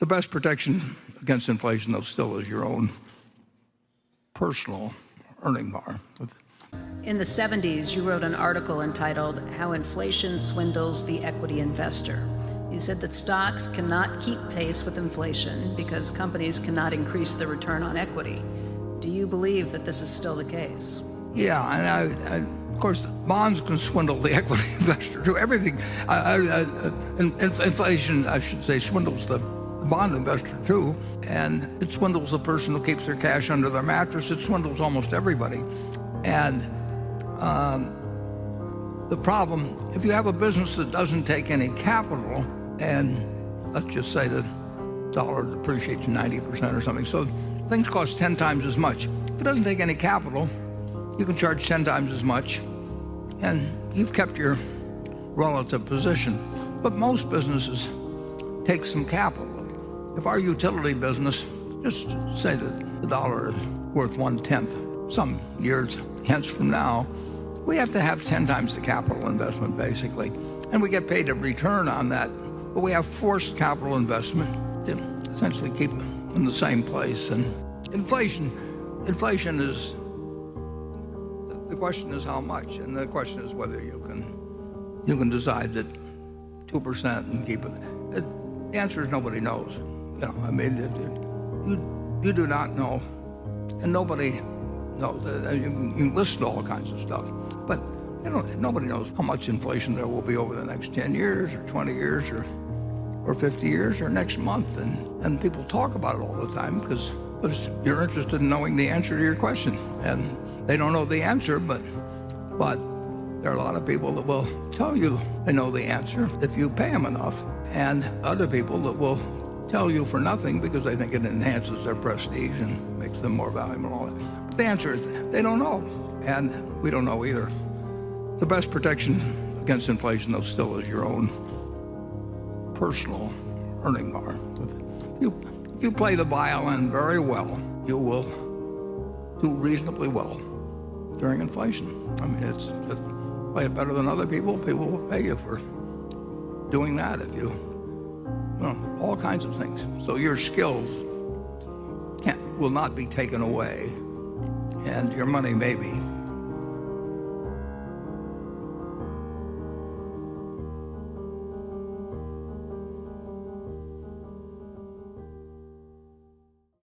The best protection against inflation, though, still is your own personal earning power. In the 70s, you wrote an article entitled How Inflation Swindles the Equity Investor. You said that stocks cannot keep pace with inflation because companies cannot increase the return on equity. Do you believe that this is still the case? Yeah, and of course, bonds can swindle the equity investor too. Everything, inflation, I should say, swindles the bond investor too, and it swindles the person who keeps their cash under their mattress. It swindles almost everybody. And the problem, if you have a business that doesn't take any capital, and let's just say the dollar depreciates 90% or something, so things cost 10 times as much. If it doesn't take any capital, you can charge 10 times as much, and you've kept your relative position. But most businesses take some capital. If our utility business, just say that the dollar is worth 1/10 some years hence from now, we have to have 10 times the capital investment, basically. And we get paid a return on that, but we have forced capital investment to essentially keep it in the same place. And inflation is, the question is how much, and the question is whether you can decide that 2% and keep it. The answer is nobody knows. I mean, you do not know, and nobody knows. You can list all kinds of stuff, but nobody knows how much inflation there will be over the next 10 years or 20 years or 50 years or next month. And people talk about it all the time because you're interested in knowing the answer to your question. And they don't know the answer, but there are a lot of people that will tell you they know the answer if you pay them enough, and other people that will tell you for nothing because they think it enhances their prestige and makes them more valuable and all that. But the answer is they don't know, and we don't know either. The best protection against inflation, though, still is your own personal earning power. If you play the violin very well, you will do reasonably well during inflation. I mean, it's play it better than other people. People will pay you for doing that if you all kinds of things. So your skills will not be taken away, and your money may be